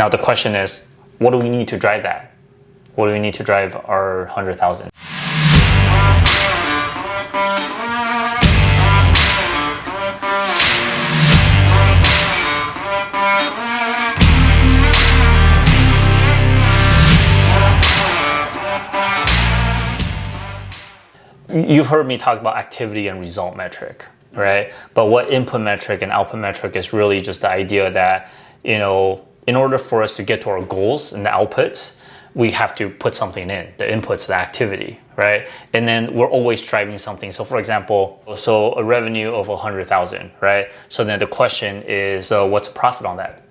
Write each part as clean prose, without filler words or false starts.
Now the question is, what do we need to drive that? What do we need to drive our 100,000? You've heard me talk about activity and result metric, right? But what input metric and output metric is really just the idea that, in order for us to get to our goals and the outputs, we have to put something in, the inputs, the activity, right? And then we're always driving something. So for example, a revenue of 100,000, right? So then the question is, what's the profit on that?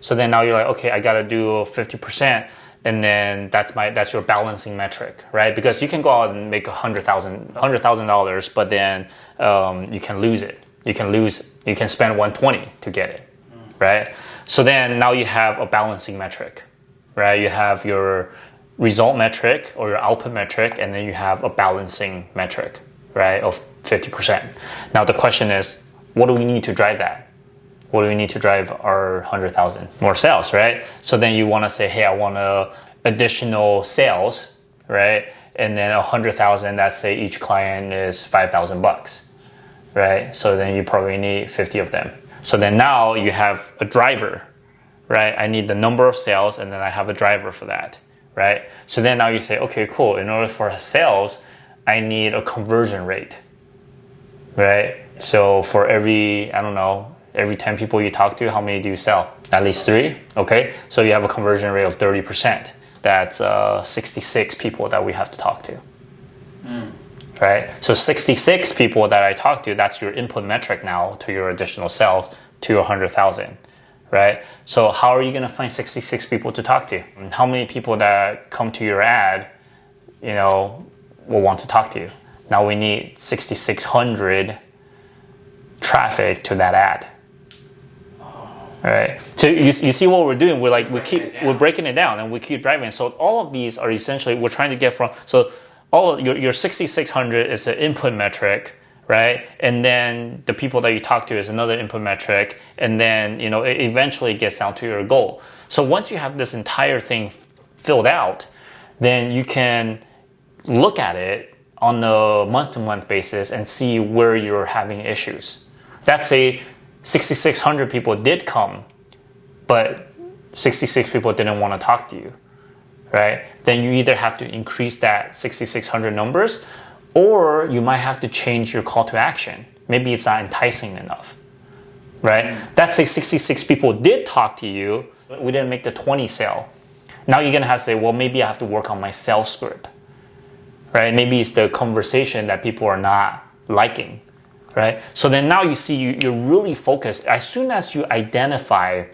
So then now you're like, okay, I got to do 50%. And then that's your balancing metric, right? Because you can go out and make $100,000, but then you can lose it. You can spend 120 to get it, right? So then now you have a balancing metric, right? You have your result metric or your output metric, and then you have a balancing metric, right, of 50%. Now the question is, what do we need to drive that? What do we need to drive our 100,000? More sales, right? So then you want to say, hey, I want additional sales, right? And then 100,000, let's say each client is $5,000, right? So then you probably need 50 of them. So then now you have a driver, right? I need the number of sales, and then I have a driver for that, right? So then now you say, okay, cool. In order for sales, I need a conversion rate, right? So for every 10 people you talk to, how many do you sell? At least 3, okay? So you have a conversion rate of 30%. That's 66 people that we have to talk to, right? So 66 people that I talk to, that's your input metric now to your additional sales to your 100,000, right? So how are you gonna find 66 people to talk to? And how many people that come to your ad, will want to talk to you? Now we need 6,600 traffic to that ad. All right. So you see what we're doing? We're breaking it down and we keep driving. So all of these are essentially we're trying to get from. So all of your 6,600 is an input metric, right? And then the people that you talk to is another input metric, and then it eventually gets down to your goal. So once you have this entire thing filled out, then you can look at it on a month-to-month basis and see where you're having issues. Let's say 6,600 people did come, but 66 people didn't want to talk to you, right? Then you either have to increase that 6,600 numbers, or you might have to change your call to action. Maybe it's not enticing enough, right? Let's say 66 people did talk to you, but we didn't make the 20 sale. Now you're going to have to say, well, maybe I have to work on my sales script, right? Maybe it's the conversation that people are not liking. Right? So then now you see you're really focused. As soon as you identify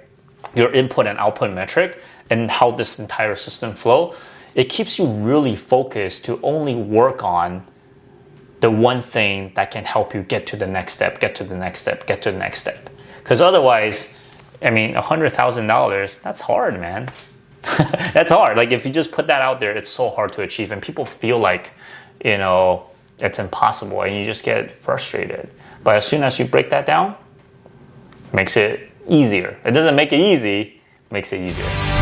your input and output metric and how this entire system flow, it keeps you really focused to only work on the one thing that can help you get to the next step, get to the next step, get to the next step. Because otherwise, $100,000, that's hard, man. That's hard. Like if you just put that out there, it's so hard to achieve. And people feel like, it's impossible, and you just get frustrated. But as soon as you break that down, it makes it easier. It doesn't make it easy, it makes it easier.